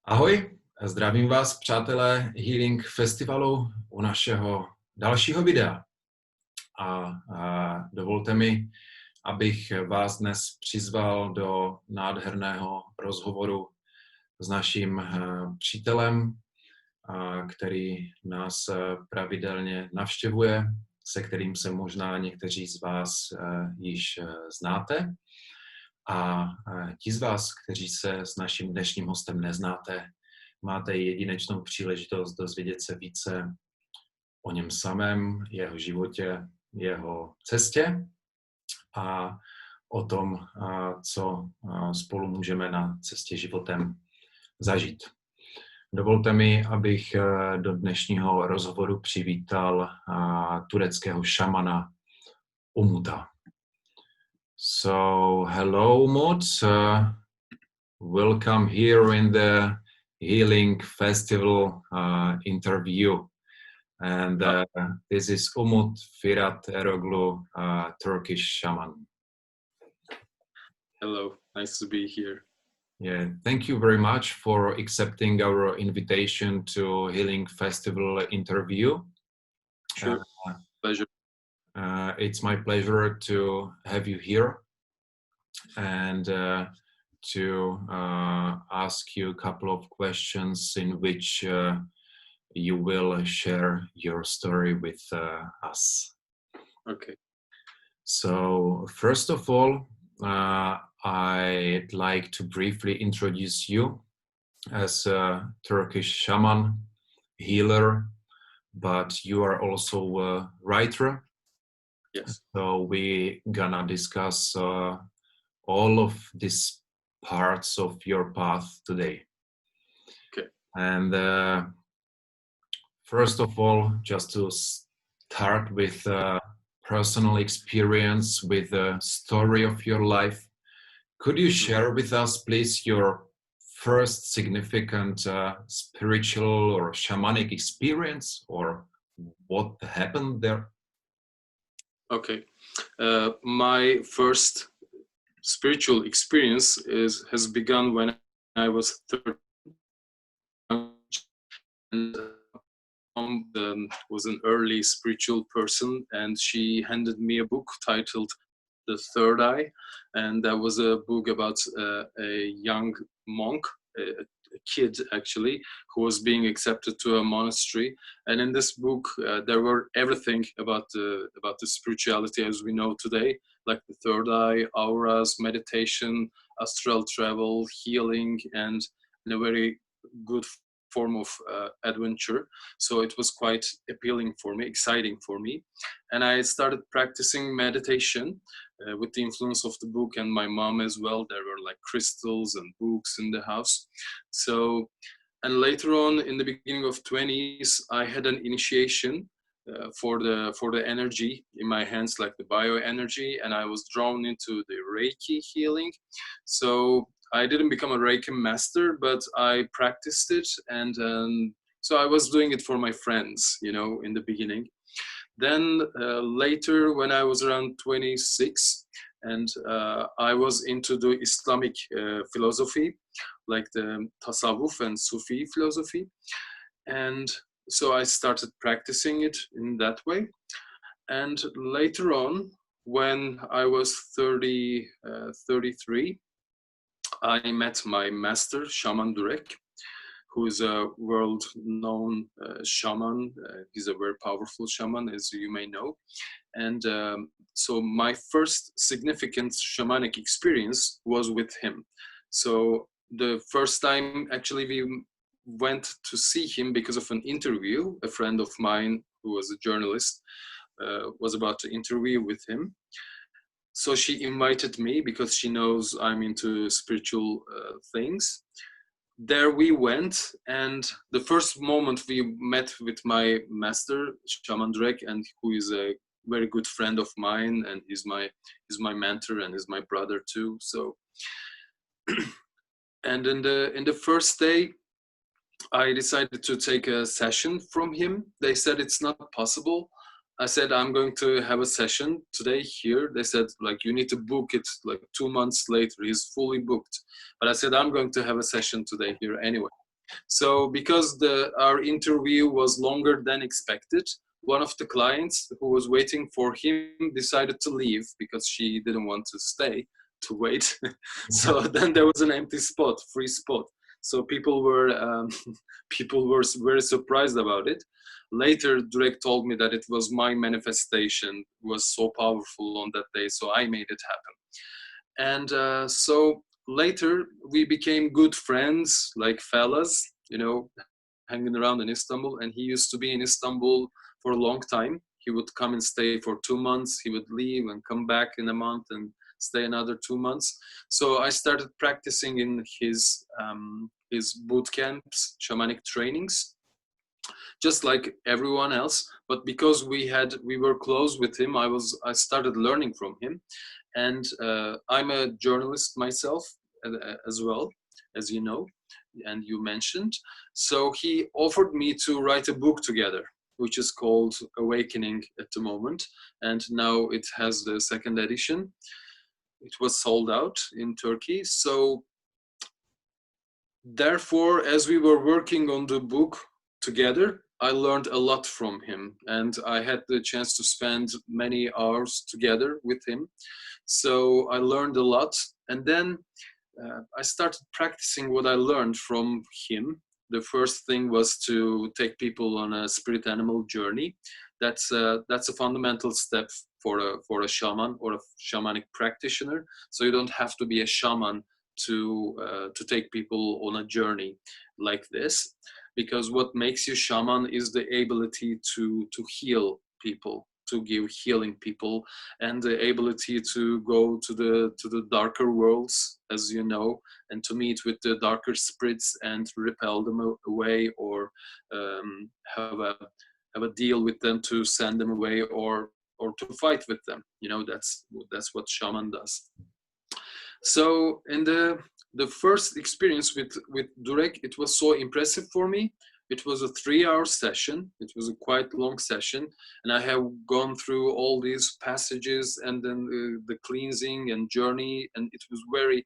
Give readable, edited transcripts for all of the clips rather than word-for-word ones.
Ahoj, zdravím vás, přátelé Healing Festivalu, u našeho dalšího videa. A dovolte mi, abych vás dnes přizval do nádherného rozhovoru s naším přítelem, který nás pravidelně navštěvuje, se kterým se možná někteří z vás již znáte. A ti z vás, kteří se s naším dnešním hostem neznáte, máte jedinečnou příležitost dozvědět se více o něm samém, jeho životě, jeho cestě a o tom, co spolu můžeme na cestě životem zažít. Dovolte mi, abych do dnešního rozhovoru přivítal tureckého šamana Umuta. So, hello, Umut. Welcome here in the Healing Festival interview. And this is Umut, Firat, Eroglu, Turkish shaman. Hello, nice to be here. Yeah, thank you very much for accepting our invitation to Healing Festival interview. Sure, pleasure. It's my pleasure to have you here and to ask you a couple of questions in which you will share your story with us. Okay. So first of all, I'd like to briefly introduce you as a Turkish shaman, healer, but you are also a writer. Yes. So we're gonna discuss all of these parts of your path today. Okay. And first of all, just to start with personal experience, with the story of your life, could you share with us, please, your first significant spiritual or shamanic experience, or what happened there? Okay. My first spiritual experience has begun when I was 13. And mom was an early spiritual person, and she handed me a book titled The Third Eye, and that was a book about a young monk, a kid actually, who was being accepted to a monastery. And in this book there were everything about the spirituality as we know today, like the third eye, auras, meditation, astral travel, healing, and in a very good form of adventure. So it was quite appealing for me, exciting for me. And I started practicing meditation with the influence of the book and my mom as well. There were like crystals and books in the house. So, and later on in the beginning of 20s, I had an initiation for the energy in my hands, like the bioenergy, and I was drawn into the Reiki healing. So I didn't become a Reiki master, but I practiced it, and so I was doing it for my friends, you know, in the beginning. Then later, when I was around 26, and I was into the Islamic philosophy, like the Tasawwuf and Sufi philosophy, and so I started practicing it in that way. And later on, when I was 33, I met my master, Shaman Durek, who is a world-known shaman. He's a very powerful shaman, as you may know. And so my first significant shamanic experience was with him. So the first time, actually, we went to see him because of an interview. A friend of mine who was a journalist was about to interview with him. So she invited me because she knows I'm into spiritual things. There we went, and the first moment we met with my master, Shaman Durek, and who is a very good friend of mine, and he's my mentor and is my brother too. So, and in the first day, I decided to take a session from him. They said it's not possible. I said, I'm going to have a session today here. They said, like, you need to book it like 2 months later. He's fully booked. But I said, I'm going to have a session today here anyway. So because our interview was longer than expected, one of the clients who was waiting for him decided to leave because she didn't want to stay to wait. So then there was an empty spot, free spot. So people were people were very surprised about it. Later, Drake told me that it was my manifestation was so powerful on that day, so I made it happen. And so later we became good friends, like fellas, you know, hanging around in Istanbul. And he used to be in Istanbul for a long time. He would come and stay for 2 months. He would leave and come back in a month and stay another 2 months. So I started practicing in his boot camps, shamanic trainings, just like everyone else. But because we were close with him, I started learning from him. And I'm a journalist myself as well, as you know, and you mentioned. So he offered me to write a book together, which is called Awakening at the moment. And now it has the second edition. It was sold out in Turkey. So therefore, as we were working on the book together, I learned a lot from him, and I had the chance to spend many hours together with him. So I learned a lot, and then I started practicing what I learned from him. The first thing was to take people on a spirit animal journey. That's a fundamental step for a shaman or a shamanic practitioner. So you don't have to be a shaman to take people on a journey like this, because what makes you shaman is the ability to heal people, to give healing people, and the ability to go to the darker worlds, as you know, and to meet with the darker spirits and repel them away, or have a deal with them to send them away, or to fight with them. You know, that's what shaman does. So in the first experience with Durek, it was so impressive for me. It was a 3-hour session. It was a quite long session, and I have gone through all these passages, and then the cleansing and journey, and it was very.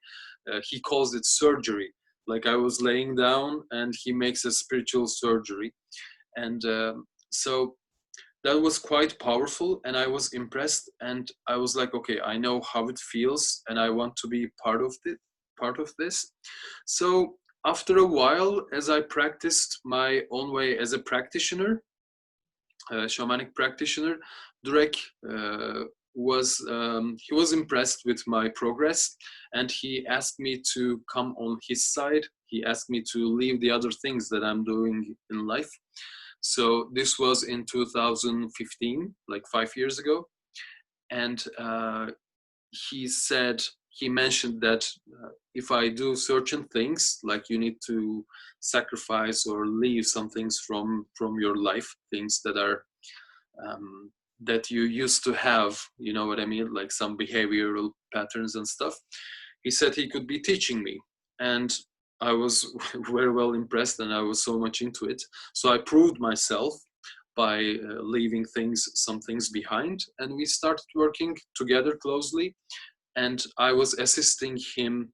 He calls it surgery. Like I was laying down, and he makes a spiritual surgery, and so that was quite powerful, and I was impressed, and I was like, okay, I know how it feels, and I want to be part of this. So after a while, as I practiced my own way as a practitioner, a shamanic practitioner, Durek he was impressed with my progress, and he asked me to come on his side. He asked me to leave the other things that I'm doing in life. So this was in 2015, like 5 years ago. And he mentioned that if I do certain things, like you need to sacrifice or leave some things from your life, things that are that you used to have, you know what I mean, like some behavioral patterns and stuff. He said he could be teaching me, and I was very well impressed, and I was so much into it. So I proved myself by leaving some things behind, and we started working together closely. And I was assisting him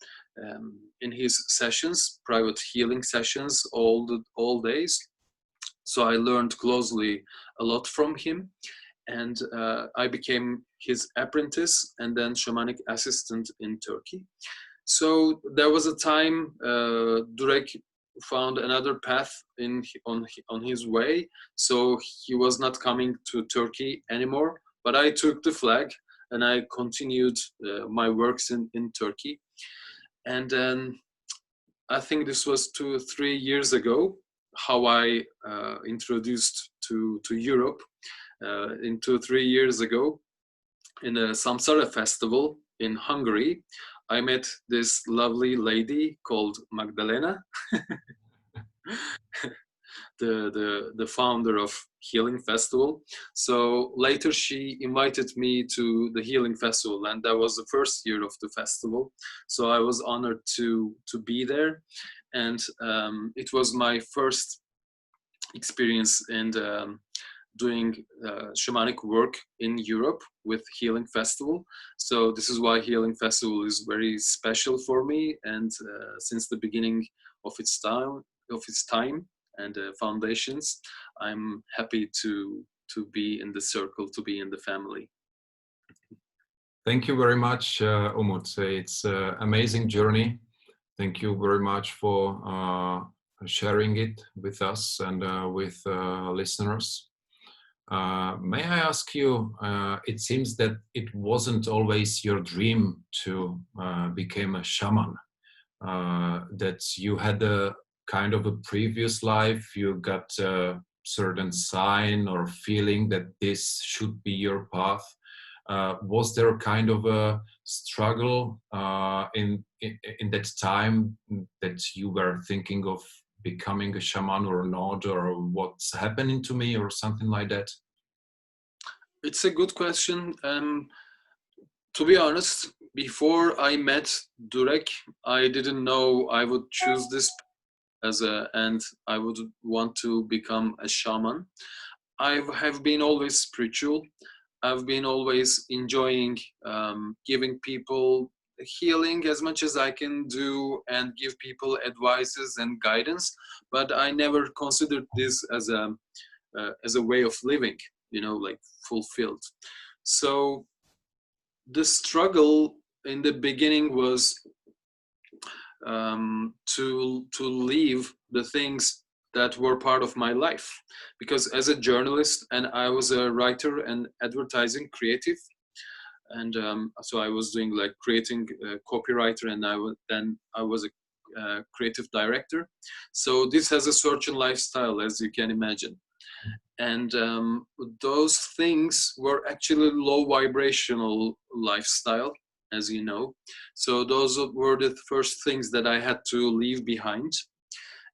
in his sessions, private healing sessions, all days. So I learned closely a lot from him, and I became his apprentice and then shamanic assistant in Turkey. So there was a time Durek found another path on his way. So he was not coming to Turkey anymore, but I took the flag and I continued my works in Turkey. And then I think this was 2 or 3 years ago, how I introduced to Europe. In 2 or 3 years ago, in a Samsara festival in Hungary, I met this lovely lady called Magdalena, the founder of Healing Festival. So later she invited me to the Healing Festival, and that was the first year of the festival. So I was honored to be there, and it was my first experience in doing shamanic work in Europe with Healing Festival. So this is why Healing Festival is very special for me, and since the beginning of its of its time and foundations, I'm happy to be in the circle, to be in the family. Thank you very much, Umut. It's an amazing journey. Thank you very much for sharing it with us and with listeners. May I ask you, it seems that it wasn't always your dream to become a shaman, that you had a kind of a previous life, you got a certain sign or feeling that this should be your path. Was there kind of a struggle in that time that you were thinking of becoming a shaman or not, or what's happening to me or something like that? It's a good question. To be honest, before I met Durek, I didn't know I would choose this and I would want to become a shaman. I have been always spiritual. I've been always enjoying giving people healing as much as I can do and give people advices and guidance. But I never considered this as a way of living, like fulfilled. So the struggle in the beginning was to leave the things that were part of my life, because as a journalist, and I was a writer and advertising creative, and so I was doing like creating copywriter, and I was a creative director. So this has a certain lifestyle, as you can imagine, and those things were actually low vibrational lifestyle, as you know. So those were the first things that I had to leave behind.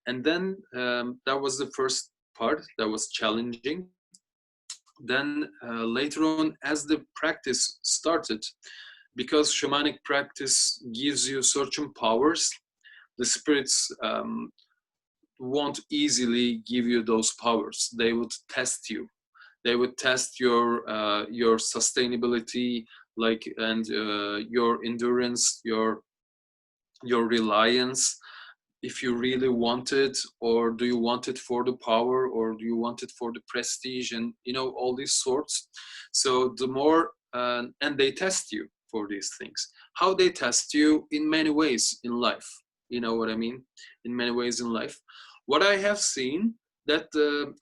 And then that was the first part that was challenging. Then later on, as the practice started, because shamanic practice gives you certain powers, the spirits won't easily give you those powers. They would test you. They would test your sustainability, like, and your endurance, your reliance, if you really want it, or do you want it for the power, or do you want it for the prestige, and all these sorts. So the more and they test you for these things. How they test you? In many ways in life, you know what I mean, in many ways in life. What I have seen, that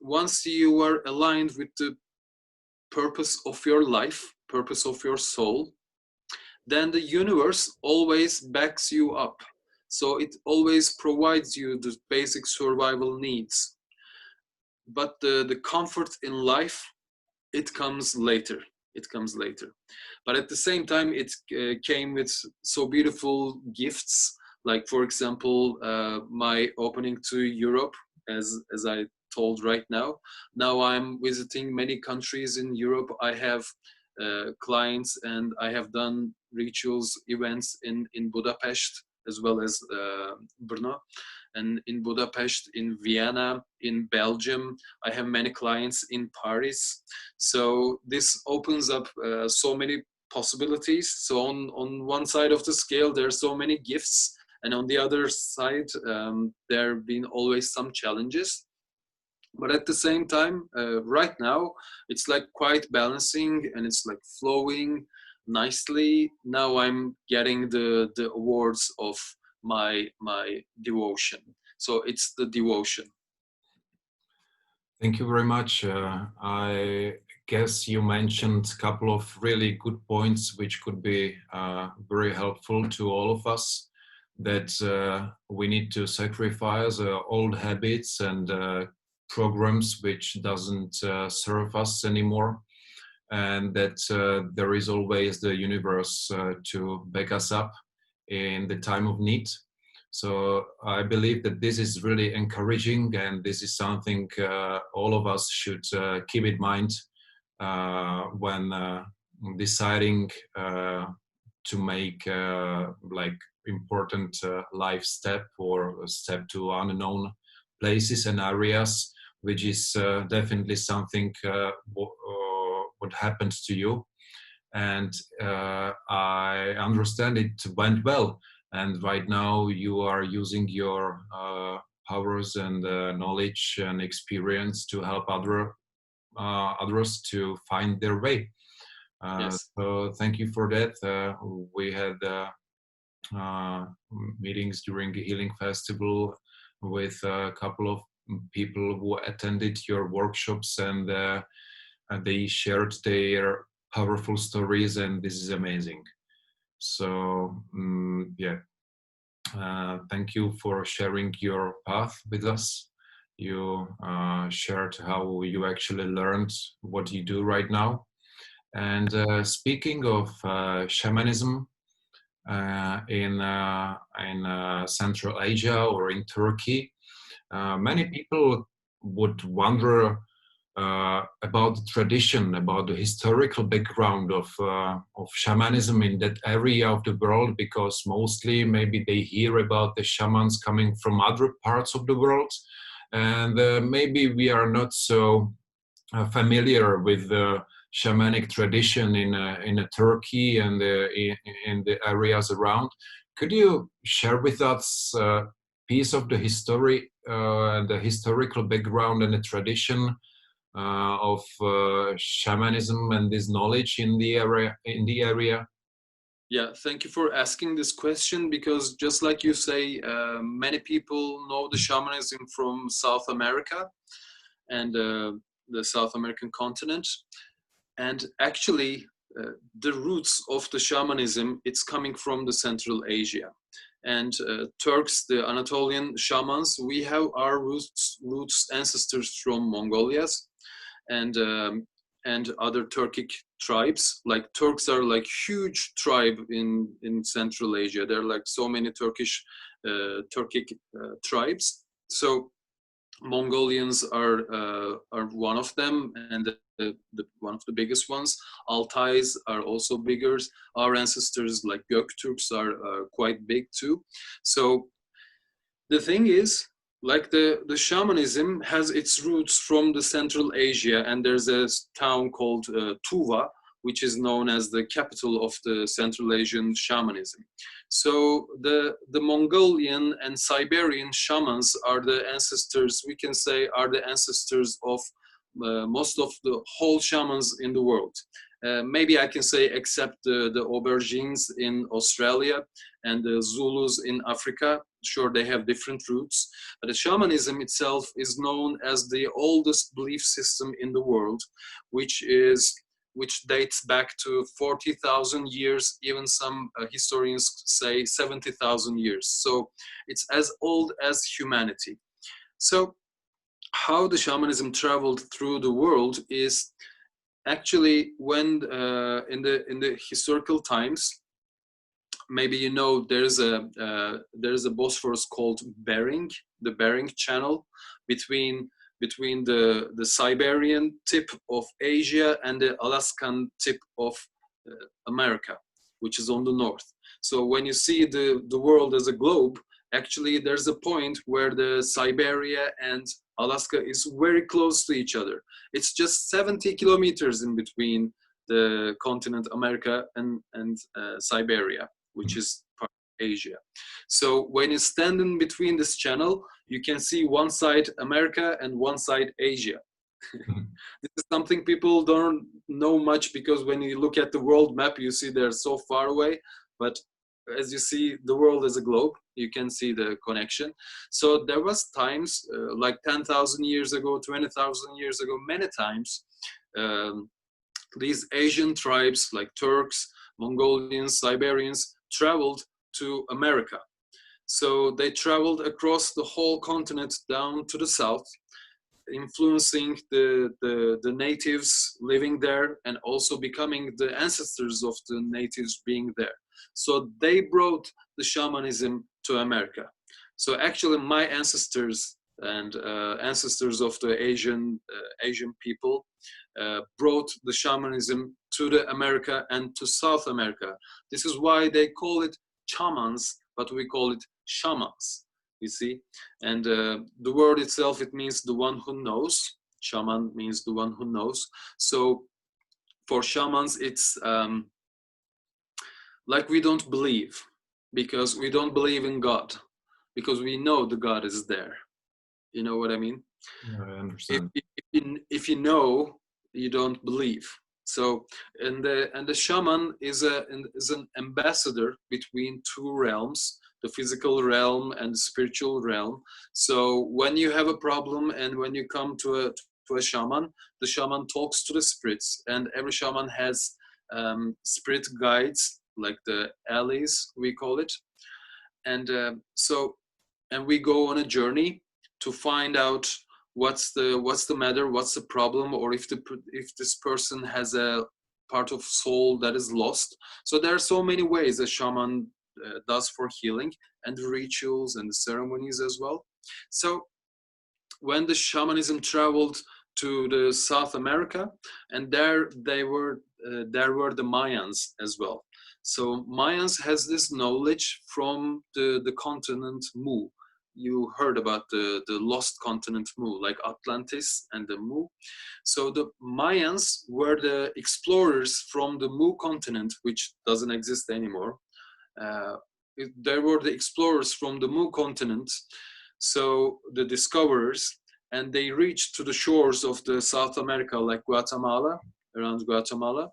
once you are aligned with the purpose of your life, purpose of your soul, then the universe always backs you up. So it always provides you the basic survival needs. But the comfort in life, it comes later. It comes later. But at the same time, it came with so beautiful gifts. Like, for example, my opening to Europe, as I told right now. Now I'm visiting many countries in Europe. I have clients, and I have done rituals, events in Budapest, as well as Brno, and in Budapest, in Vienna, in Belgium. I have many clients in Paris. So this opens up so many possibilities. So on one side of the scale, there are so many gifts, and on the other side, there have been always some challenges. But at the same time, right now, it's like quite balancing, and it's like flowing nicely. Now I'm getting the awards of my devotion. So it's the devotion. Thank you very much. I guess you mentioned a couple of really good points which could be very helpful to all of us, that we need to sacrifice old habits and programs which doesn't serve us anymore, and that there is always the universe to back us up in the time of need. So I believe that this is really encouraging, and this is something all of us should keep in mind when deciding to make like important life step, or a step to unknown places and areas, which is definitely something what happens to you. And I understand it went well, and right now you are using your powers and knowledge and experience to help others to find their way. Yes. So thank you for that. We had meetings during the Healing Festival with a couple of people who attended your workshops, and they shared their powerful stories, and this is amazing. So yeah, thank you for sharing your path with us. You shared how you actually learned what you do right now. And speaking of shamanism in Central Asia or in Turkey, many people would wonder about the tradition, about the historical background of shamanism in that area of the world, because mostly maybe they hear about the shamans coming from other parts of the world, and maybe we are not so familiar with the shamanic tradition in Turkey and in the areas around. Could you share with us a piece of the history, the historical background and the tradition of shamanism and this knowledge in the area? Yeah, thank you for asking this question, because just like you say, many people know the shamanism from South America and the South American continent. And actually, the roots of the shamanism, it's coming from the Central Asia. And Turks, the Anatolian shamans, we have our roots ancestors from Mongolias and other Turkic tribes. Like Turks are like huge tribe in Central Asia. There are like so many Turkic tribes. So Mongolians are one of them, and one of the biggest ones. Altais are also bigger. Our ancestors, like Gökturks, are quite big too. So the thing is, like the shamanism has its roots from the Central Asia, and there's a town called Tuva, which is known as the capital of the Central Asian shamanism. So the Mongolian and Siberian shamans are the ancestors, we can say, are the ancestors of most of the whole shamans in the world. Maybe I can say except the Aubergines in Australia and the Zulus in Africa. Sure, they have different roots, but the shamanism itself is known as the oldest belief system in the world, which dates back to 40,000 years. Even some historians say 70,000 years. So it's as old as humanity. So how the shamanism traveled through the world is actually when in the historical times, maybe you know there's a Bosphorus called Bering, the Bering Channel between the Siberian tip of Asia and the Alaskan tip of America, which is on the north. So when you see the world as a globe, actually there's a point where the Siberia and Alaska is very close to each other. It's just 70 kilometers in between the continent America and Siberia, which is part of Asia. So when you stand in between this channel, you can see one side America and one side Asia. This is something people don't know much, because when you look at the world map, you see they're so far away. But as you see the world as a globe, you can see the connection. So there was times like 10,000 years ago, 20,000 years ago, many times, these Asian tribes like Turks, Mongolians, Siberians traveled to America. So they traveled across the whole continent down to the south, influencing the natives living there, and also becoming the ancestors of the natives being there. So they brought the shamanism to America. So actually my ancestors and ancestors of the Asian people brought the shamanism to the America and to South America. This is why they call it chamans, but we call it shamans, you see. And the word itself, it means the one who knows. Shaman means the one who knows. So for shamans, it's like we don't believe, because we don't believe in God, because we know the God is there. You know what I mean? Yeah, I If, understand. if you know, you don't believe. So, and the shaman is an ambassador between two realms, the physical realm and the spiritual realm. So when you have a problem and when you come to a shaman, the shaman talks to the spirits, and every shaman has spirit guides, like the allies we call it. And and we go on a journey to find out what's the matter, what's the problem, or if this person has a part of soul that is lost. So there are so many ways a shaman does for healing, and the rituals and the ceremonies as well. So when the shamanism traveled to the South America, and there were the Mayans as well. So Mayans has this knowledge from the continent Mu. You heard about the lost continent Mu, like Atlantis and the Mu. So the Mayans were the explorers from the Mu continent, which doesn't exist anymore. Uh, there were the explorers from the Mu continent, so the discoverers, and they reached to the shores of the South America, like Guatemala, around Guatemala,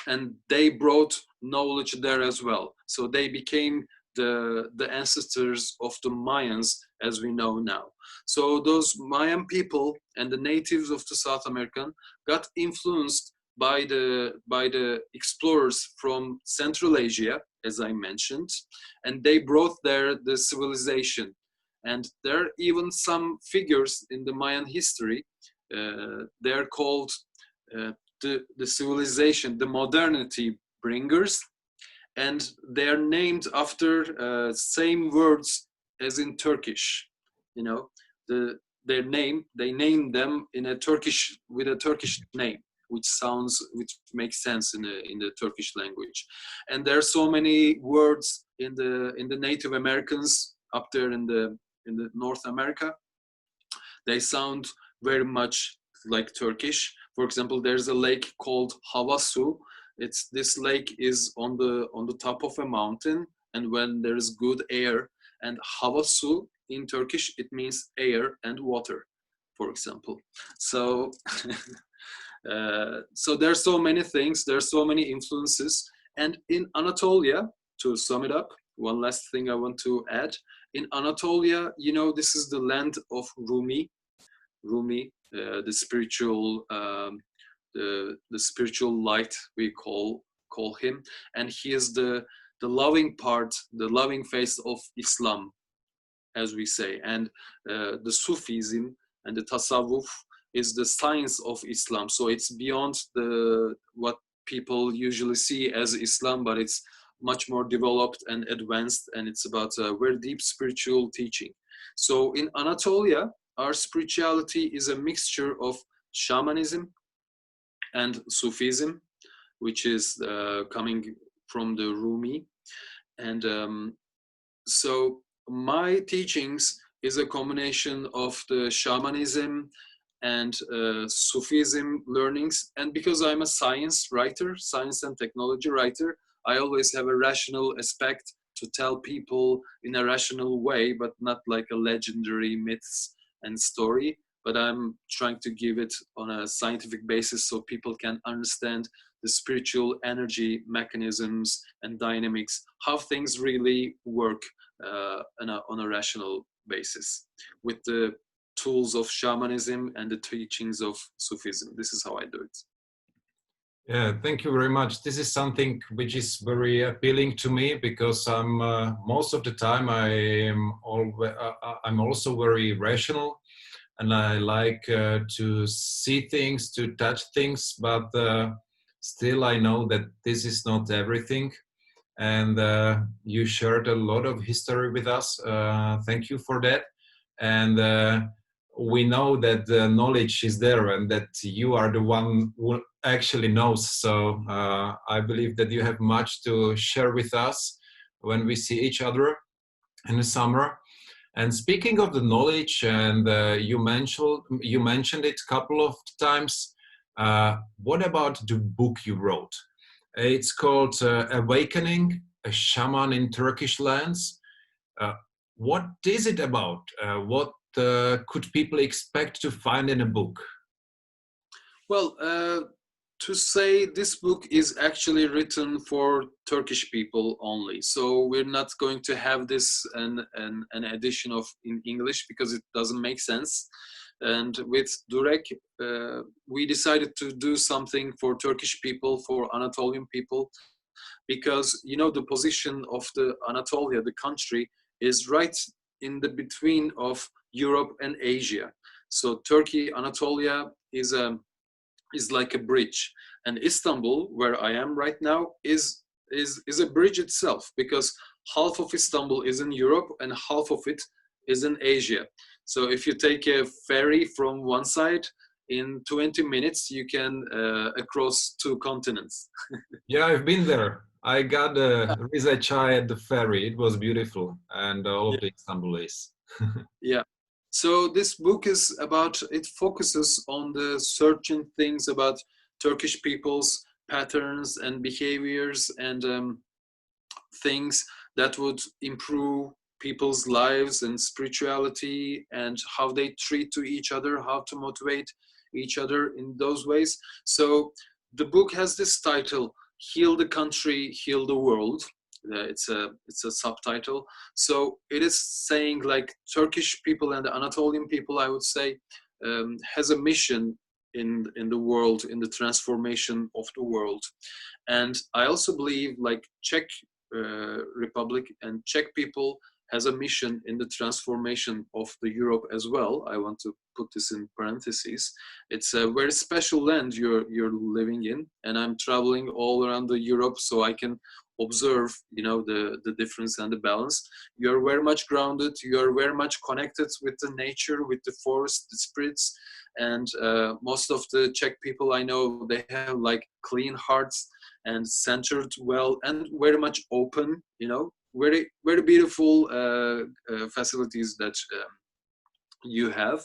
and they brought knowledge there as well. So they became the ancestors of the Mayans as we know now. So those Mayan people and the natives of the South American got influenced by the explorers from Central Asia, as I mentioned, and they brought there the civilization. And there are even some figures in the Mayan history. They're called uh, the civilization, the modernity bringers, and they're named after same words as in Turkish. You know, they name them in a Turkish with a Turkish name, which makes sense in the Turkish language. And there are so many words in the Native Americans up there in the North America. They sound very much like Turkish. For example, there's a lake called Havasu. This lake is on the top of a mountain, and when there is good air, and Havasu in Turkish it means air and water, for example. So so there's so many things, there's so many influences, and in Anatolia, to sum it up, one last thing I want to add. In Anatolia, you know, this is the land of Rumi, the spiritual the spiritual light we call him, and he is the loving part, the loving face of Islam, as we say, and the Sufism and the Tasawwuf is the science of Islam. So it's beyond the what people usually see as Islam, but it's much more developed and advanced, and it's about a very deep spiritual teaching. So in Anatolia, our spirituality is a mixture of shamanism and Sufism, which is coming from the Rumi. And so my teachings is a combination of the shamanism and Sufism learnings. And because I'm a science writer, science and technology writer, I always have a rational aspect to tell people in a rational way, but not like a legendary myths and story. But I'm trying to give it on a scientific basis so people can understand the spiritual energy mechanisms and dynamics, how things really work on a rational basis with the tools of shamanism and the teachings of Sufism. This is how I do it. Yeah, thank you very much. This is something which is very appealing to me because I'm most of the time I'm also very rational, and I like to see things, to touch things, but still I know that this is not everything. And you shared a lot of history with us. Thank you for that. And we know that the knowledge is there and that you are the one who actually knows. So I believe that you have much to share with us when we see each other in the summer. And speaking of the knowledge, and you mentioned it a couple of times. What about the book you wrote? It's called Awakening, a Shaman in Turkish Lands. What is it about? What could people expect to find in a book? Well, to say this book is actually written for Turkish people only. So we're not going to have this an edition of in English because it doesn't make sense. And with Durek, we decided to do something for Turkish people, for Anatolian people, because you know the position of the Anatolia, the country, is right in the between of Europe and Asia. So Turkey, Anatolia is like a bridge, and Istanbul, where I am right now, is a bridge itself, because half of Istanbul is in Europe and half of it is in Asia. So if you take a ferry from one side, in 20 minutes you can across two continents. Yeah, I've been there. I got a Rize chai at the ferry. It was beautiful, and all of the Istanbulis. Yeah. So this book is about, it focuses on the certain things about Turkish people's patterns and behaviors and things that would improve people's lives and spirituality and how they treat to each other, how to motivate each other in those ways. So the book has this title, Heal the Country, Heal the World. It's a subtitle. So it is saying like Turkish people and the Anatolian people, I would say, has a mission in the world, in the transformation of the world. And I also believe like Czech Republic and Czech people has a mission in the transformation of the Europe as well. I want to put this in parentheses. It's a very special land you're living in, and I'm traveling all around the Europe so I can observe, you know, the difference and the balance. You're very much grounded. You're very much connected with the nature, with the forest, the spirits, and most of the Czech people I know, they have like clean hearts and centered well and very much open, you know, very very beautiful facilities that you have,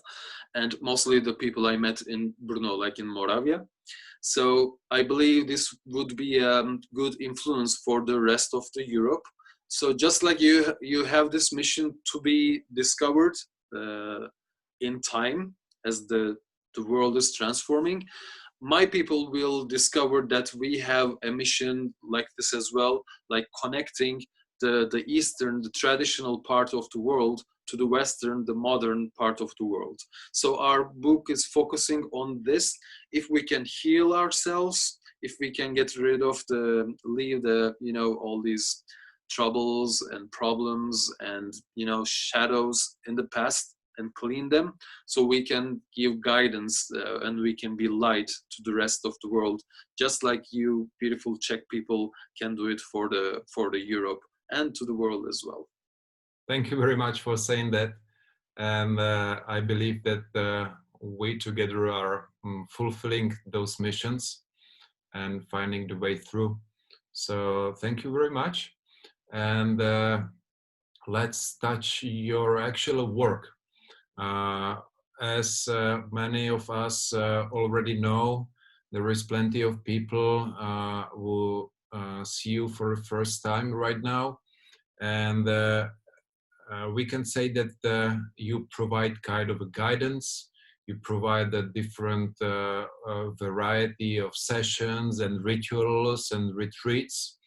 and mostly the people I met in Brno, like in Moravia. So I believe this would be a good influence for the rest of the Europe. So just like you have this mission to be discovered in time as the world is transforming, my people will discover that we have a mission like this as well, like connecting the Eastern, the traditional part of the world to the Western, the modern part of the world. So our book is focusing on this. If we can heal ourselves, if we can get rid of leave the, you know, all these troubles and problems and, you know, shadows in the past and clean them, so we can give guidance and we can be light to the rest of the world, just like you beautiful Czech people can do it for the Europe and to the world as well. Thank you very much for saying that. And I believe that we together are fulfilling those missions and finding the way through. So thank you very much. And let's touch your actual work. As many of us already know, there is plenty of people who see you for the first time right now. And we can say that you provide kind of a guidance. You provide a different variety of sessions and rituals and retreats.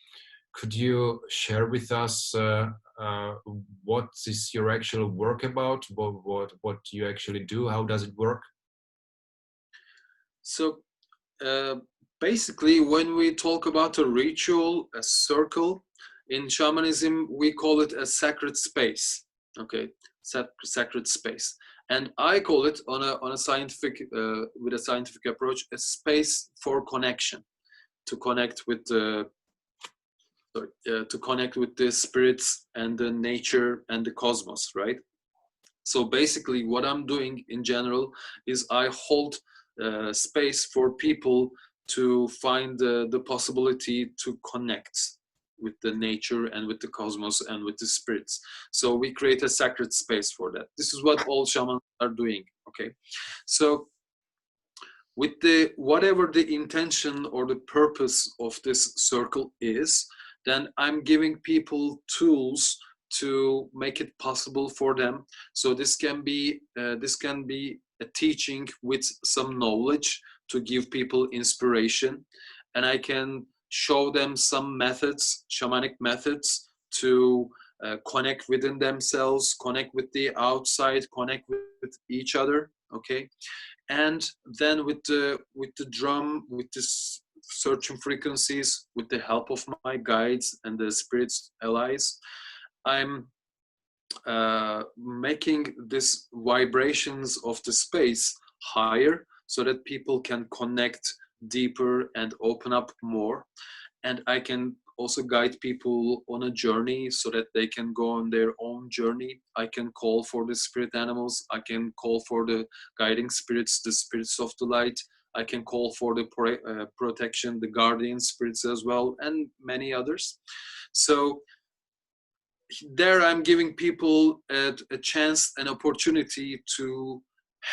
Could you share with us what is your actual work about? What you actually do? How does it work? So basically, when we talk about a ritual, a circle, in shamanism, we call it a sacred space. Okay, sacred space, and I call it on a scientific with a scientific approach, a space for connection, to connect with the to connect with the spirits and the nature and the cosmos, right? So basically, what I'm doing in general is I hold space for people to find the possibility to connect with the nature and with the cosmos and with the spirits. So we create a sacred space for that. This is what all shamans are doing, okay? So with whatever the intention or the purpose of this circle is, then I'm giving people tools to make it possible for them. So this can be a teaching with some knowledge to give people inspiration, and I can show them some methods, shamanic methods, to connect within themselves, connect with the outside, connect with each other. Okay, and then with the drum, with this searching frequencies, with the help of my guides and the spirits allies, I'm making these vibrations of the space higher so that people can connect deeper and open up more. And I can also guide people on a journey so that they can go on their own journey. I can call for the spirit animals. I can call for the guiding spirits, the spirits of the light. I can call for the protection, the guardian spirits as well, and many others. So there I'm giving people a chance, an opportunity to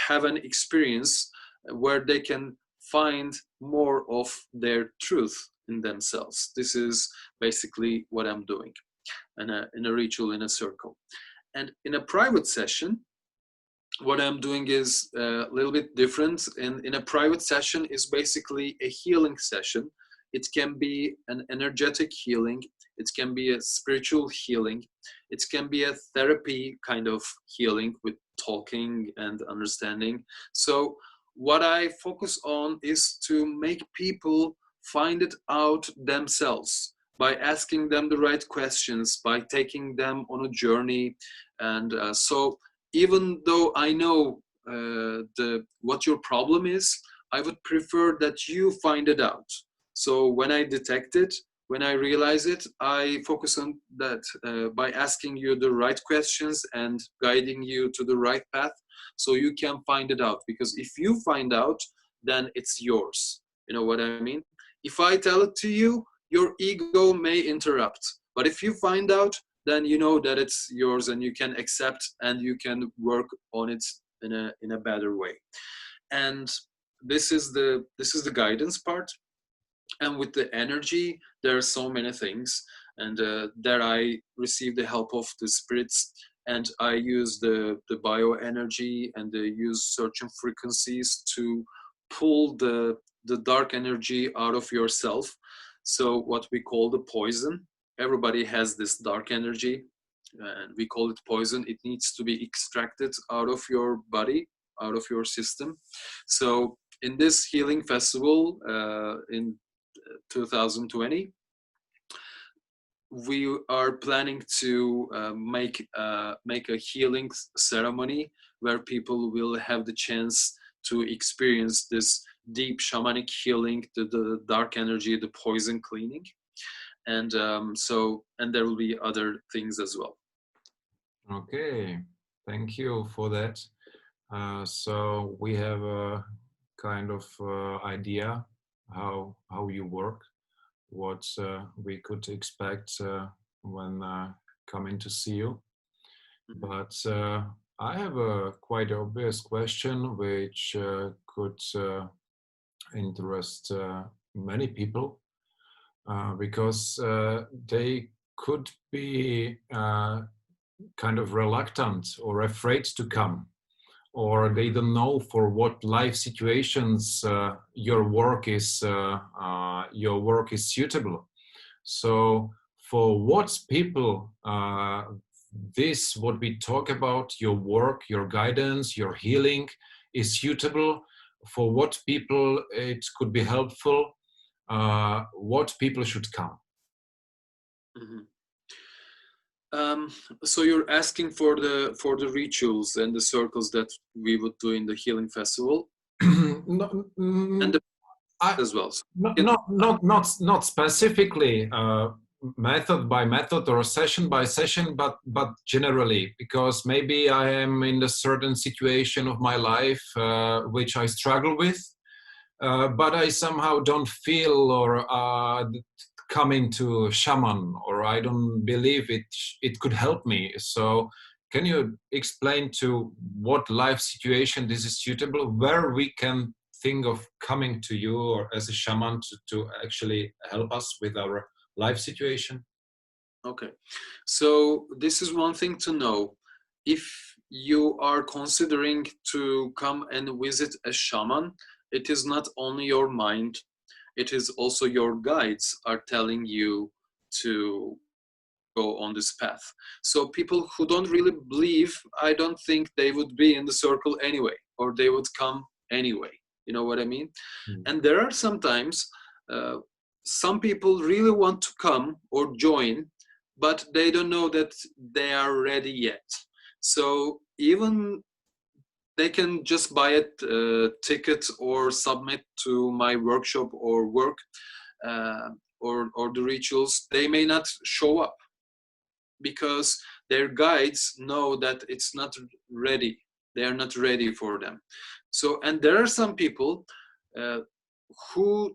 have an experience where they can find more of their truth in themselves. This is basically what I'm doing in a ritual, in a circle. And in a private session, what I'm doing is a little bit different. In a private session is basically a healing session. It can be an energetic healing. It can be a spiritual healing. It can be a therapy kind of healing with talking and understanding. So what I focus on is to make people find it out themselves by asking them the right questions, by taking them on a journey. And so even though I know what your problem is, I would prefer that you find it out. So when I detect it, when I realize it, I focus on that by asking you the right questions and guiding you to the right path so you can find it out. Because if you find out, then it's yours. You know what I mean? If I tell it to you, your ego may interrupt. But if you find out, then you know that it's yours and you can accept and you can work on it in a better way. And this is the guidance part. And with the energy, there are so many things. And there I receive the help of the spirits, and I use the bioenergy and use certain frequencies to pull the dark energy out of yourself. So what we call the poison. Everybody has this dark energy, and we call it poison. It needs to be extracted out of your body, out of your system. So in this healing festival in 2020, we are planning to make a healing ceremony where people will have the chance to experience this deep shamanic healing, the dark energy, the poison cleaning. And and there will be other things as well. Okay, thank you for that. So we have a kind of idea how you work, what we could expect when coming to see you. But I have a quite obvious question which could interest many people. Because they could be kind of reluctant or afraid to come, or they don't know for what life situations your work is suitable. So for what people this what we talk about, your work, your guidance, your healing is suitable, for what people it could be helpful, what people should come. Mm-hmm. So you're asking for the rituals and the circles that we would do in the healing festival, and the as well. So not specifically method by method or session by session, but generally, because maybe I am in a certain situation of my life which I struggle with. But I somehow don't feel or come into shaman, or I don't believe it could help me. So can you explain to what life situation this is suitable, where we can think of coming to you or as a shaman to actually help us with our life situation? Okay, so this is one thing to know. If you are considering to come and visit a shaman, it is not only your mind, it is also your guides are telling you to go on this path. So people who don't really believe, I don't think they would be in the circle anyway, or they would come anyway. You know what I mean? Mm. And there are sometimes uh, some people really want to come or join, but they don't know that they are ready yet. So even they can just buy a ticket or submit to my workshop or work, uh, or the rituals. They may not show up because their guides know that it's not ready. They are not ready for them. So, and there are some people uh, who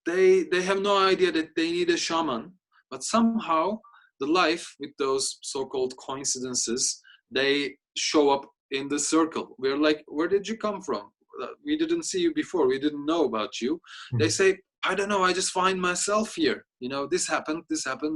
they have no idea that they need a shaman, but somehow the life with those so-called coincidences, they show up in the circle. We're like, where did you come from? We didn't see you before, we didn't know about you. They say, I don't know, I just find myself here. You know, this happened,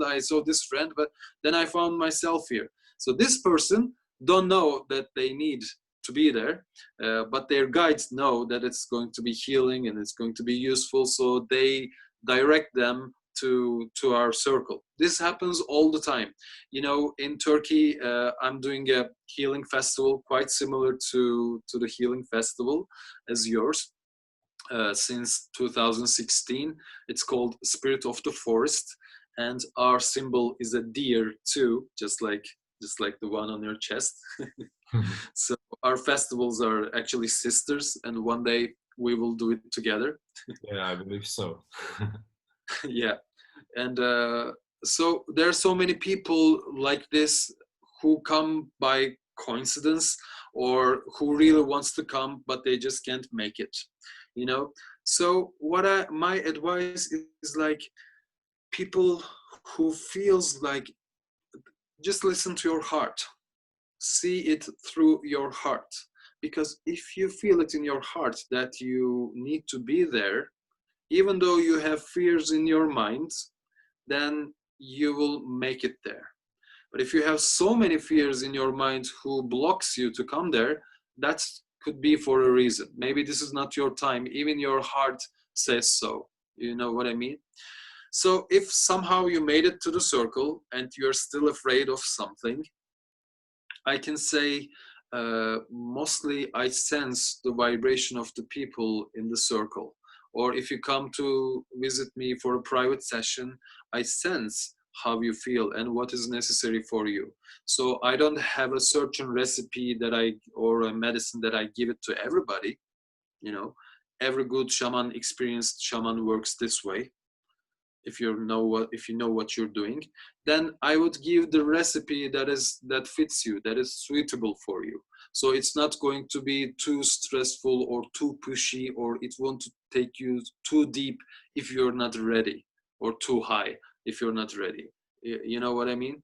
I saw this friend, but then I found myself here. So this person don't know that they need to be there, but their guides know that it's going to be healing and it's going to be useful, so they direct them to our circle. This happens all the time. You know, in Turkey, I'm doing a healing festival quite similar to the healing festival as yours, since 2016. It's called Spirit of the Forest, and our symbol is a deer too, just like the one on your chest. So our festivals are actually sisters, and one day we will do it together. Yeah, I believe so. Yeah, and so there are so many people like this who come by coincidence, or who really wants to come but they just can't make it. You know, so my advice is like, people who feels like, just listen to your heart, see it through your heart, because if you feel it in your heart that you need to be there, even though you have fears in your mind, then you will make it there. But if you have so many fears in your mind who blocks you to come there, that could be for a reason. Maybe this is not your time, even your heart says so. You know what I mean? So if somehow you made it to the circle and you're still afraid of something, I can say, mostly I sense the vibration of the people in the circle. Or if you come to visit me for a private session, I sense how you feel and what is necessary for you. So I don't have a certain recipe or a medicine that I give it to everybody. You know, every good shaman, experienced shaman works this way. If you know what you're doing, then I would give the recipe that fits you, that is suitable for you. So it's not going to be too stressful or too pushy, or it won't take you too deep if you're not ready, or too high if you're not ready. You know what I mean?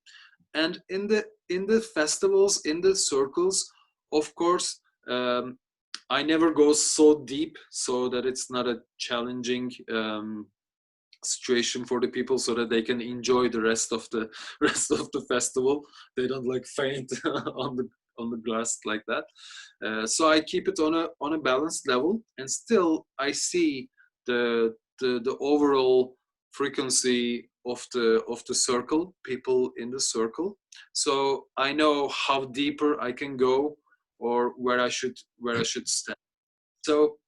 And in the festivals, in the circles, of course, I never go so deep so that it's not a challenging situation for the people, so that they can enjoy the rest of the rest of the festival. They don't like faint on the grass like that. So I keep it on a balanced level, and still I see the overall frequency of the circle, people in the circle. So I know how deeper I can go, or where I should stand. So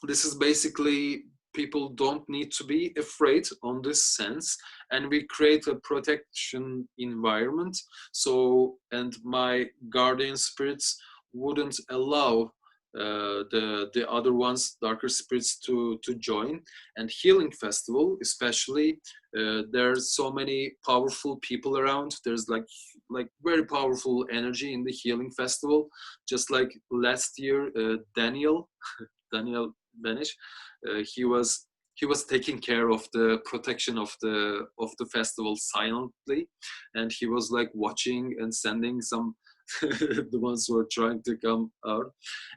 this is basically, people don't need to be afraid on this sense, and we create a protection environment. So, and my guardian spirits wouldn't allow the other ones, darker spirits, to join. And healing festival especially, there's so many powerful people around. There's like very powerful energy in the healing festival. Just like last year, Daniel Benish, he was taking care of the protection of the festival silently, and he was like watching and sending some the ones who are trying to come out.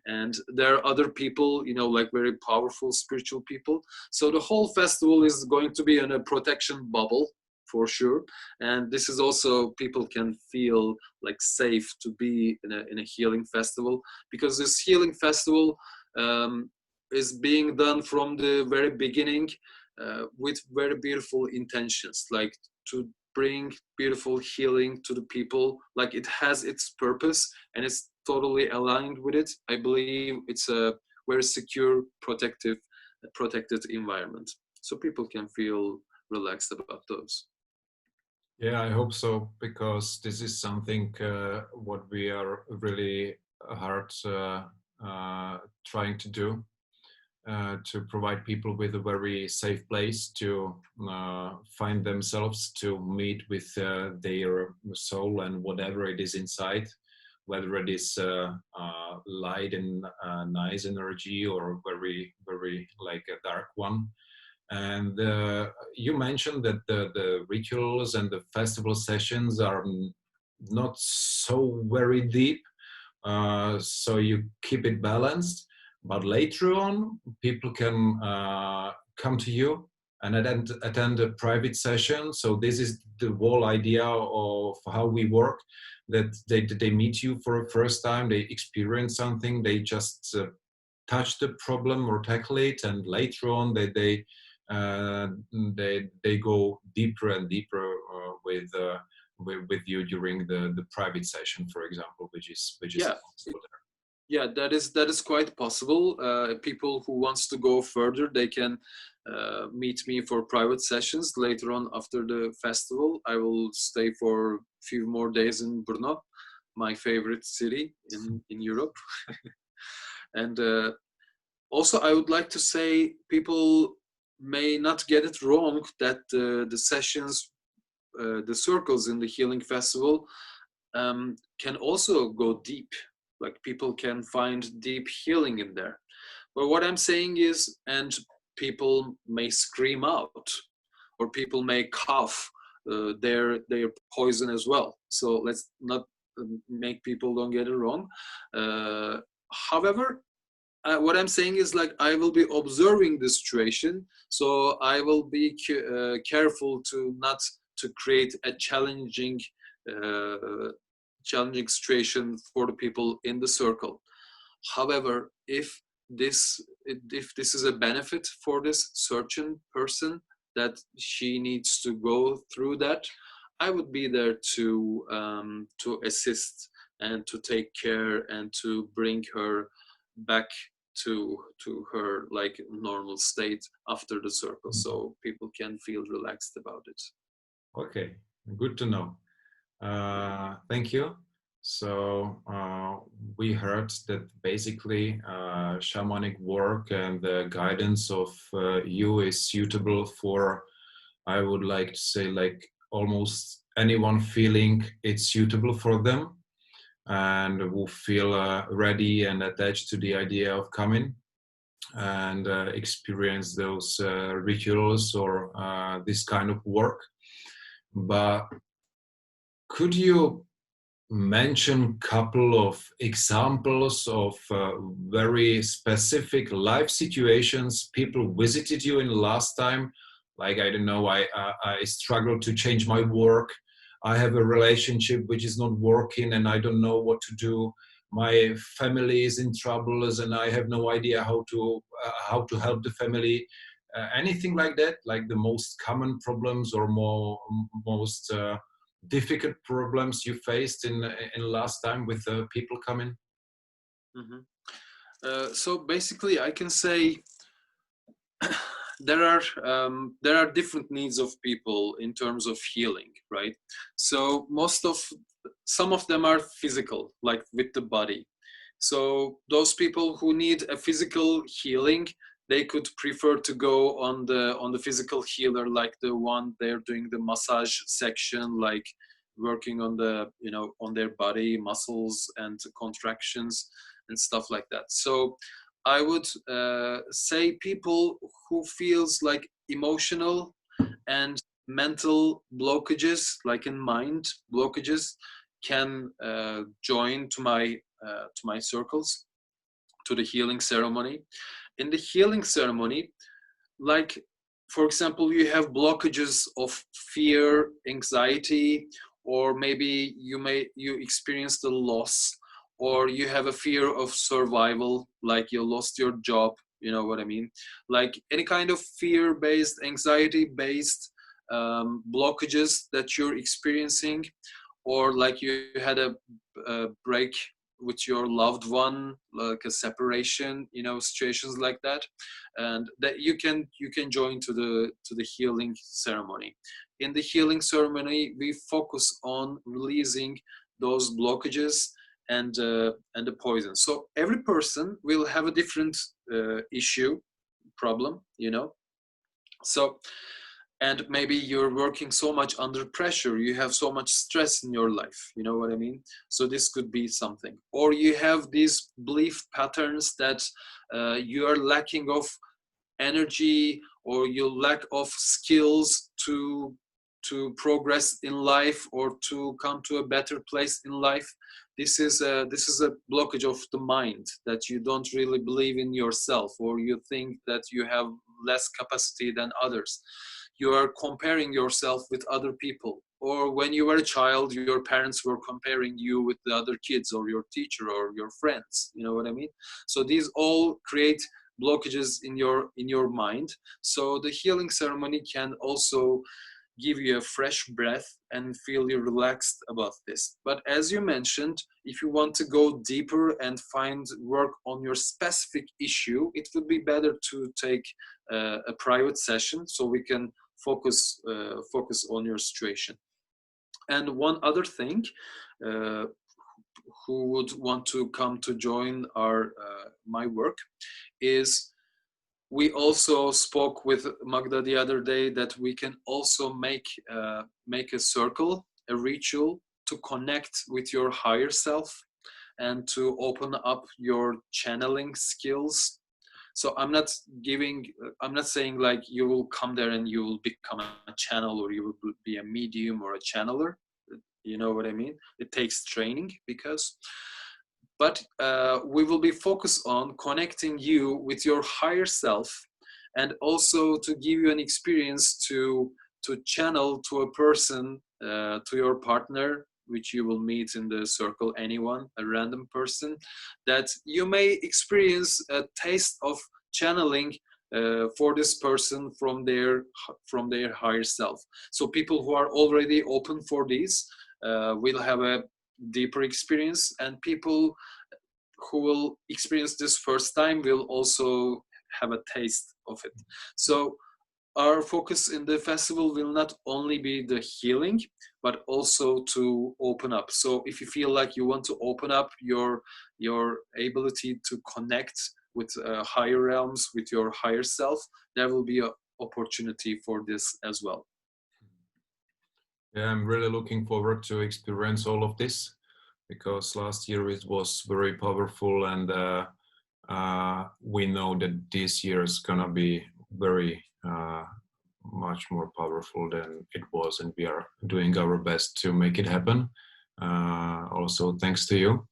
And there are other people, like very powerful spiritual people. So the whole festival is going to be in a protection bubble. for sure. And this is also, people can feel like safe to be in a healing festival, because this healing festival is being done from the very beginning with very beautiful intentions, like to bring beautiful healing to the people. Like it has its purpose and it's totally aligned with it. I believe it's a very secure, protected environment, so people can feel relaxed about those. Yeah, I hope so, because this is something what we are really hard trying to do, to provide people with a very safe place to find themselves, to meet with their soul and whatever it is inside, whether it is light and nice energy, or very, very like a dark one. And you mentioned that the rituals and the festival sessions are not so very deep, so you keep it balanced. But later on, people can come to you and attend a private session. So this is the whole idea of how we work, that they meet you for the first time, they experience something, they just touch the problem or tackle it, and later on they go deeper and deeper with you during the private session, for example, which is Yeah, possible there. yeah, that is quite possible. People who wants to go further, they can meet me for private sessions later on after the festival. I will stay for a few more days in Brno, my favorite city in Europe. And also, I would like to say, people may not get it wrong that the sessions, the circles in the healing festival can also go deep. Like people can find deep healing in there. But what I'm saying is, and people may scream out, or people may cough their poison as well. So let's not make people don't get it wrong. However, what I'm saying is, like, I will be observing the situation, so I will be careful to not to create a challenging situation for the people in the circle. However, if this is a benefit for this certain person, that she needs to go through that, I would be there to assist and to take care and to bring her back to her like normal state after the circle, so people can feel relaxed about it. Okay, good to know. Thank you. So we heard that basically shamanic work and the guidance of you is suitable for, I would like to say, like almost anyone feeling it's suitable for them, and who feel ready and attached to the idea of coming and experience those rituals or this kind of work. But could you mention a couple of examples of very specific life situations people visited you in the last time? Like, I don't know, I struggle to change my work. I have a relationship which is not working and I don't know what to do. My family is in troubles and I have no idea how to help the family. Anything like that, like the most common problems or most difficult problems you faced in last time with people coming? Mm-hmm. So basically, I can say there are different needs of people in terms of healing, right? So some of them are physical, like with the body. So those people who need a physical healing, they could prefer to go on the physical healer, like the one they're doing the massage section, like working on on their body muscles and contractions and stuff like that. So I would say people who feels like emotional and mental blockages, like in mind blockages, can join to my circles, to the healing ceremony. In the healing ceremony, like for example, you have blockages of fear, anxiety, or maybe you experienced a loss, or you have a fear of survival, like you lost your job, you know what I mean? Like any kind of fear-based, anxiety-based blockages that you're experiencing, or like you had a break with your loved one, like a separation, you know, situations like that, and that you can join to the healing ceremony. In the healing ceremony, we focus on releasing those blockages and the poison. So every person will have a different issue, problem, you know. So, and maybe you're working so much under pressure, you have so much stress in your life, you know what I mean? So this could be something. Or you have these belief patterns that you are lacking of energy, or you lack of skills to progress in life, or to come to a better place in life. This is a blockage of the mind, that you don't really believe in yourself, or you think that you have less capacity than others. You are comparing yourself with other people, or when you were a child, your parents were comparing you with the other kids, or your teacher, or your friends, you know what I mean? So these all create blockages in your mind. So the healing ceremony can also give you a fresh breath and feel you relaxed about this. But as you mentioned, if you want to go deeper and find work on your specific issue, it would be better to take a private session, so we can focus on your situation. And one other thing, uh, who would want to come to join our my work, is we also spoke with Magda the other day that we can also make a circle, a ritual, to connect with your higher self and to open up your channeling skills. So I'm not saying like you will come there and you will become a channel, or you will be a medium or a channeler. You know what I mean? It takes training, but we will be focused on connecting you with your higher self, and also to give you an experience to channel to a person, to your partner, which you will meet in the circle, anyone, a random person, that you may experience a taste of channeling for this person from their higher self. So people who are already open for this will have a deeper experience, and people who will experience this first time will also have a taste of it. So our focus in the festival will not only be the healing, but also to open up. So if you feel like you want to open up your ability to connect with higher realms, with your higher self, there will be an opportunity for this as well. Yeah, I'm really looking forward to experience all of this, because last year it was very powerful, and we know that this year is gonna be very much more powerful than it was, and we are doing our best to make it happen. Also, thanks to you.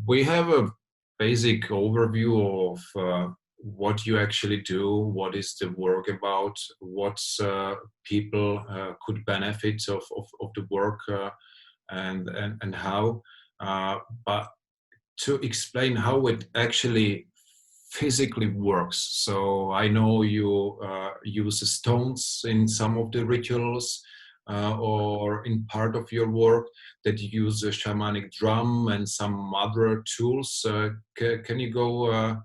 We have a basic overview of what you actually do, what is the work about, what people could benefit of the work, and how. But to explain how it actually physically works. So I know you use stones in some of the rituals, or in part of your work, that you use a shamanic drum and some other tools. Can you go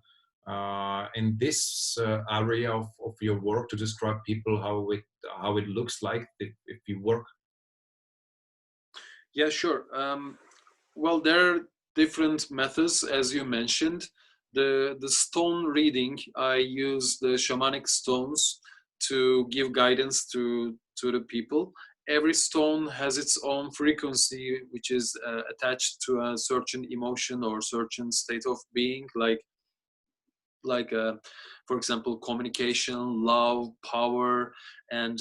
in this area of your work to describe people how it looks like if you work? Yeah, sure. Well, there are different methods, as you mentioned. The stone reading, I use the shamanic stones to give guidance to the people. Every stone has its own frequency, which is attached to a certain emotion or certain state of being, for example, communication, love, power, and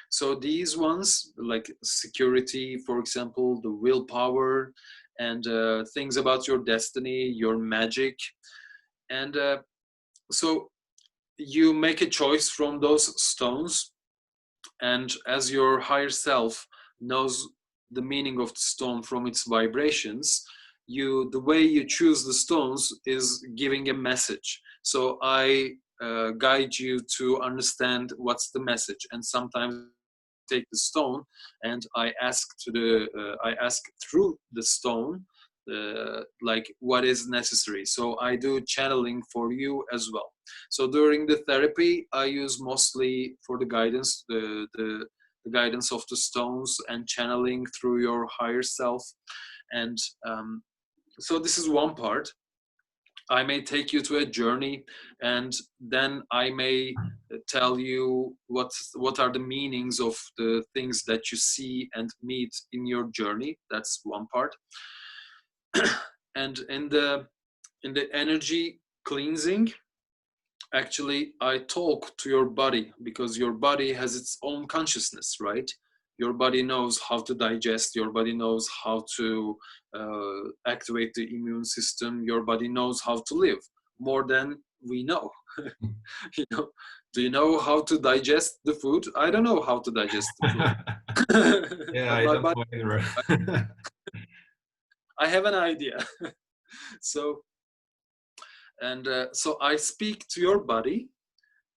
so these ones, like security, for example, the willpower, and things about your destiny, your magic, and So you make a choice from those stones, and as your higher self knows the meaning of the stone from its vibrations, the way you choose the stones is giving a message. So I guide you to understand what's the message, and sometimes take the stone and I ask through the stone like what is necessary. So I do channeling for you as well. So during the therapy, I use mostly for the guidance the guidance of the stones and channeling through your higher self. And so this is one part. I may take you to a journey, and then I may tell you what are the meanings of the things that you see and meet in your journey. That's one part. And in the energy cleansing, actually I talk to your body, because your body has its own consciousness, right? Your body knows how to digest, your body knows how to activate the immune system, your body knows how to live more than we know. You know, do you know how to digest the food? I don't know how to digest the food. Yeah, But I my don't body, know either. I have an idea. So so I speak to your body,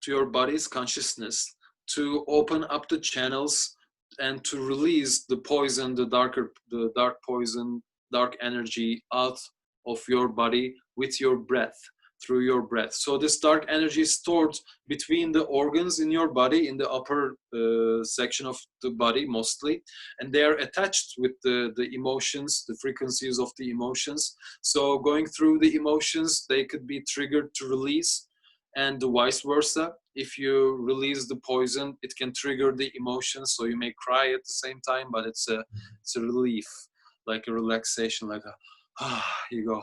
to your body's consciousness, to open up the channels and to release the poison, the dark poison, dark energy out of your body with your breath, through your breath. So this dark energy is stored between the organs in your body, in the upper section of the body mostly, and they are attached with the emotions, the frequencies of the emotions. So going through the emotions, they could be triggered to release, and vice versa. If you release the poison, it can trigger the emotions, so you may cry at the same time, but it's a relief, like a relaxation, like a you go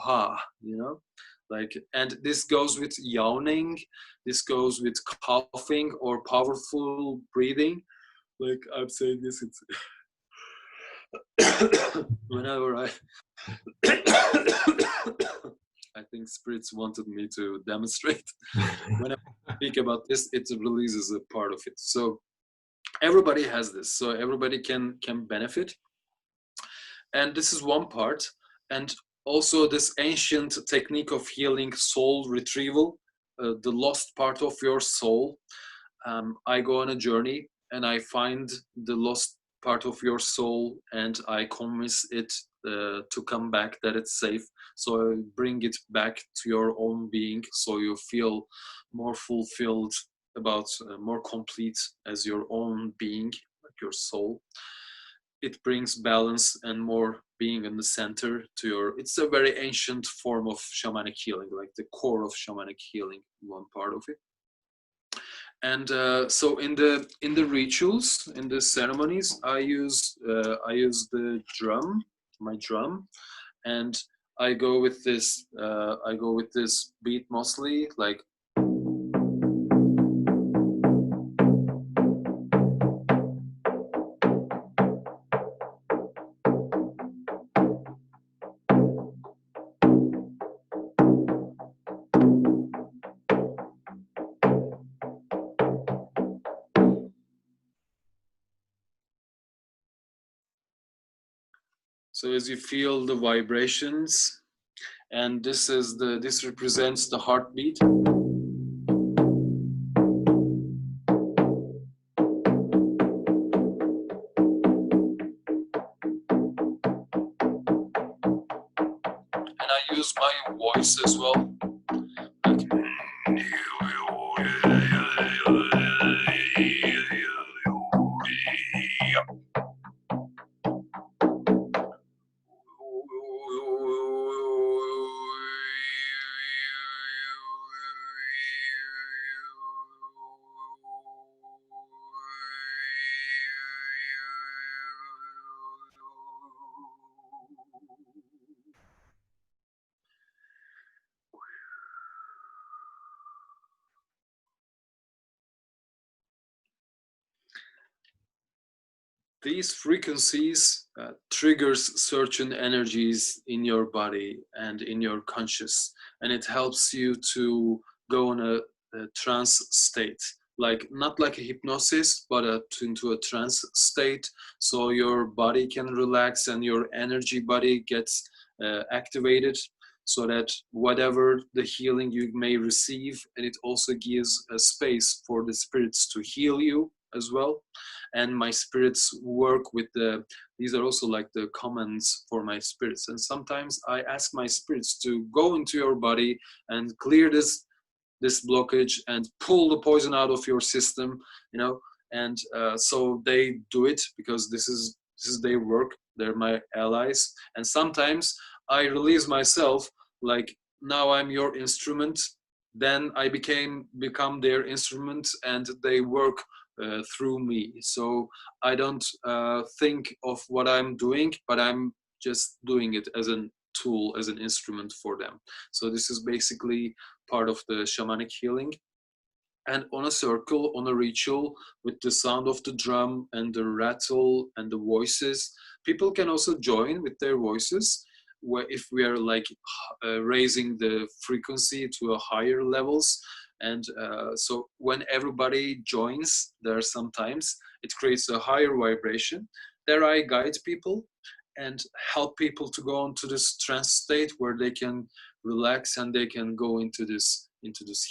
you know, like. And this goes with yawning, this goes with coughing or powerful breathing, like I'm saying this, it's whenever I think spirits wanted me to demonstrate. When I speak about this, it releases a part of it. So everybody has this. So everybody can benefit. And this is one part. And also this ancient technique of healing, soul retrieval, the lost part of your soul. I go on a journey and I find the lost part of your soul, and I convince it to come back, that it's safe. So I bring it back to your own being, so you feel more fulfilled, about more complete as your own being, like your soul. It brings balance and more being in the center to your. It's a very ancient form of shamanic healing, like the core of shamanic healing, one part of it. And so in the rituals, in the ceremonies, I use the drum, my drum, and I go with this beat mostly, like. So as you feel the vibrations, and this represents the heartbeat. And I use my voice as well. These frequencies triggers certain energies in your body and in your conscious, and it helps you to go in a trance state, like not like a hypnosis, but into a trance state, so your body can relax and your energy body gets activated, so that whatever the healing you may receive, and it also gives a space for the spirits to heal you as well. And my spirits work with these are also like the commands for my spirits, and sometimes I ask my spirits to go into your body and clear this blockage and pull the poison out of your system, you know. And so they do it because this is their work, they're my allies. And sometimes I release myself, like, now I'm your instrument, then I become their instrument, and they work through me. So I don't think of what I'm doing, but I'm just doing it as a tool, as an instrument for them. So this is basically part of the shamanic healing. And on a circle, on a ritual, with the sound of the drum and the rattle and the voices, people can also join with their voices, where if we are like raising the frequency to a higher levels. And so when everybody joins there, sometimes it creates a higher vibration. There I guide people and help people to go into this trance state where they can relax and they can go into this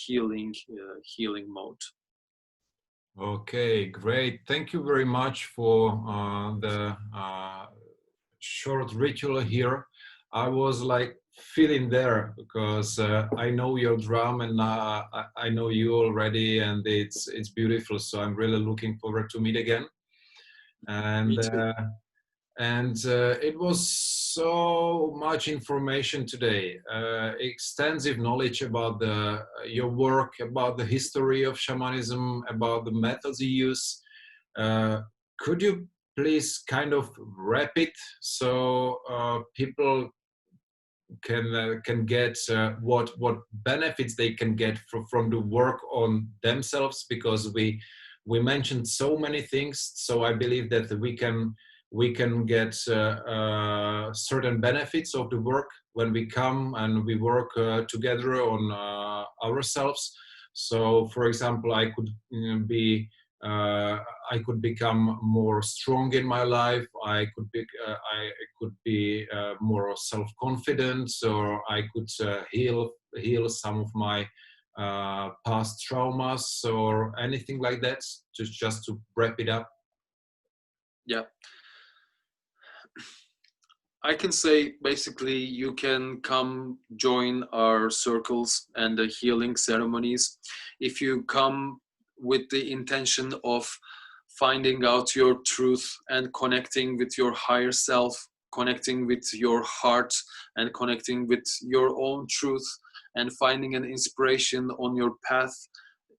healing mode. Okay, great. Thank you very much for the short ritual here. I was like feeling there because I know your drum, and I know you already, and it's beautiful. So I'm really looking forward to meet again. And Me too. It was so much information today, extensive knowledge about your work, about the history of shamanism, about the methods you use. Could you please kind of wrap it so people can get what benefits they can get from the work on themselves? Because we mentioned so many things, so I believe that we can get certain benefits of the work when we come and we work together on ourselves. So, for example, I could I could become more strong in my life. I could be more self-confident, or I could heal some of my past traumas or anything like that. Just to wrap it up. Yeah. I can say basically you can come join our circles and the healing ceremonies if you come with the intention of finding out your truth and connecting with your higher self, connecting with your heart and connecting with your own truth, and finding an inspiration on your path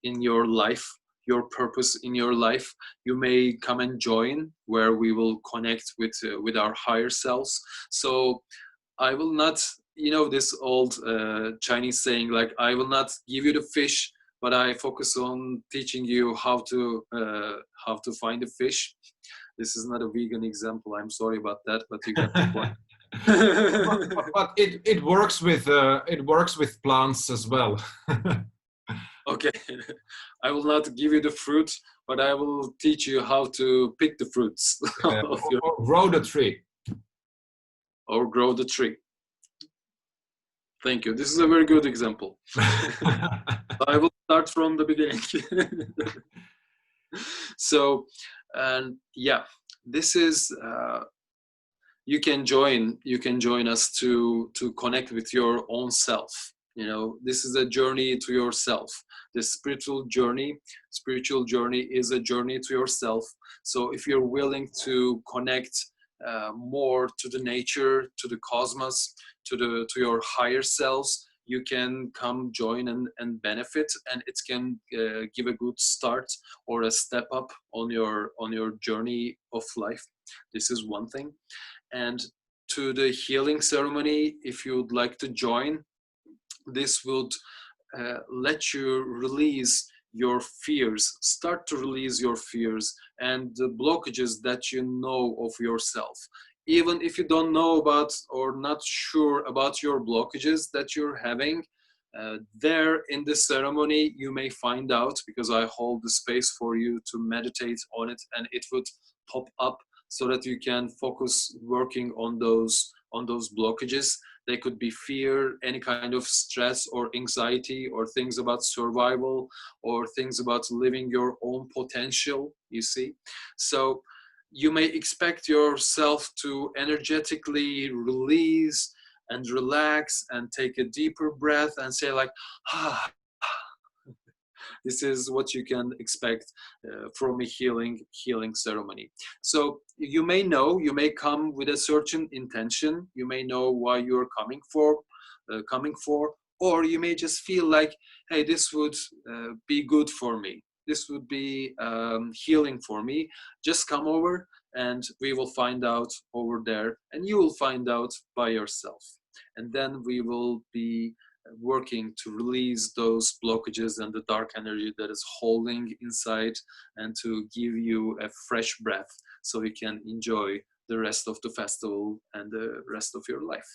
in your life, your purpose in your life. You may come and join where we will connect with our higher selves. So I will not, you know, this old Chinese saying, like, I will not give you the fish, but I focus on teaching you how to find the fish. This is not a vegan example, I'm sorry about that, but you got the point. But it works with plants as well. Okay, I will not give you the fruit, but I will teach you how to pick the fruits of your, or grow the tree. or grow the tree. Thank you. This is a very good example. I will start from the beginning. So, and yeah, this is you can join us to connect with your own self. You know, this is a journey to yourself. The spiritual journey is a journey to yourself. So if you're willing to connect more to the nature, to the cosmos, to your higher selves, you can come join and benefit, and it can give a good start or a step up on your journey of life. This is one thing. And to the healing ceremony, if you would like to join, this would let you release your fears, start to release your fears and the blockages that you know of yourself. Even if you don't know about or not sure about your blockages that you're having, there in this ceremony, you may find out, because I hold the space for you to meditate on it, and it would pop up so that you can focus working on those blockages. They could be fear, any kind of stress or anxiety, or things about survival, or things about living your own potential, you see. So you may expect yourself to energetically release and relax and take a deeper breath and say like, ah. This is what you can expect from a healing ceremony. So you may come with a certain intention. You may know why you're coming for, or you may just feel like, hey, this would be good for me. This would be healing for me. Just come over and we will find out over there, and you will find out by yourself. And then we will be working to release those blockages and the dark energy that is holding inside, and to give you a fresh breath so you can enjoy the rest of the festival and the rest of your life.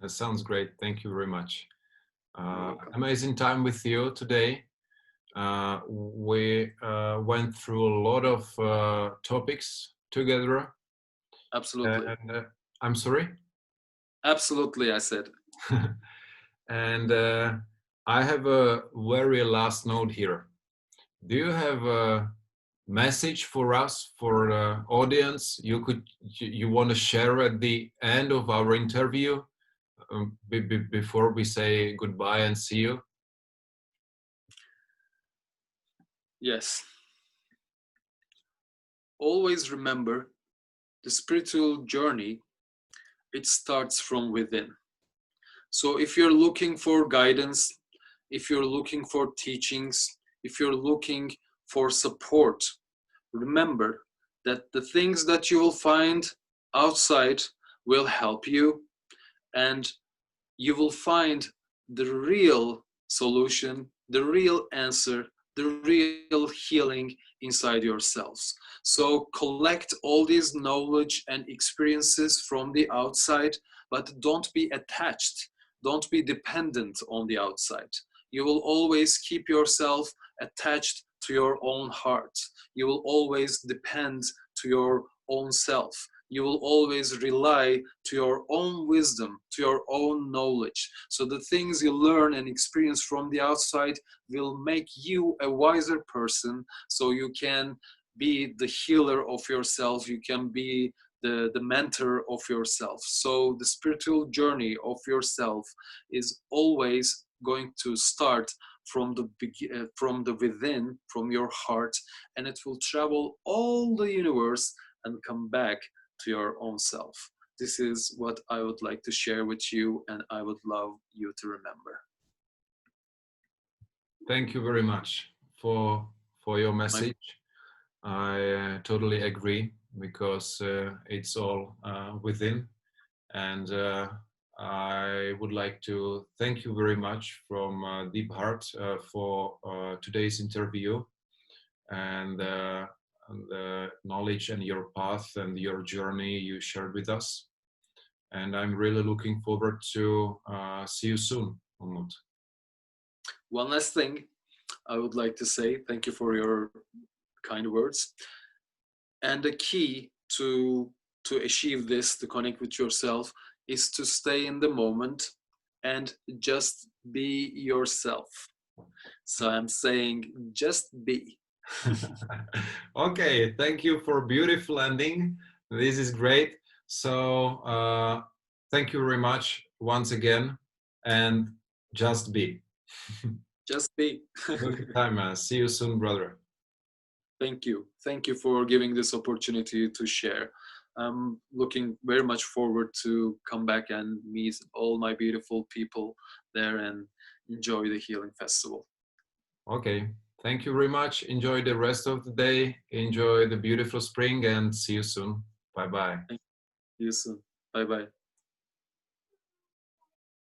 That sounds great. Thank you very much. Amazing time with you today. We went through a lot of topics together. Absolutely. And I'm sorry? Absolutely, I said. And I have a very last note here. Do you have a message for us, for the audience, you want to share at the end of our interview, before we say goodbye and see you? Yes. Always remember, the spiritual journey, it starts from within. So if you're looking for guidance, if you're looking for teachings, if you're looking for support, remember that the things that you will find outside will help you, and you will find the real solution, the real answer, the real healing inside yourselves. So collect all these knowledge and experiences from the outside, but don't be attached. Don't be dependent on the outside. You will always keep yourself attached to your own heart. You will always depend to your own self. You will always rely to your own wisdom, to your own knowledge. So the things you learn and experience from the outside will make you a wiser person, so you can be the healer of yourself. You can be the mentor of yourself. So the spiritual journey of yourself is always going to start from the within, from your heart, and it will travel all the universe and come back to your own self. This is what I would like to share with you, and I would love you to remember. Thank you very much for your message. I totally agree, because it's all within, and I would like to thank you very much from deep heart for today's interview, and the knowledge and your path and your journey you shared with us. And I'm really looking forward to see you soon, Umut. One last thing I would like to say, thank you for your kind words. And the key to achieve this, to connect with yourself, is to stay in the moment and just be yourself. So I'm saying, just be. Okay, thank you for beautiful ending. This is great. So thank you very much once again, and just be. Just be. Good time. See you soon, brother. Thank you. Thank you for giving this opportunity to share. I'm looking very much forward to come back and meet all my beautiful people there and enjoy the Healing Festival. Okay. Thank you very much. Enjoy the rest of the day. Enjoy the beautiful spring, and see you soon. Bye-bye. See you soon. Bye-bye.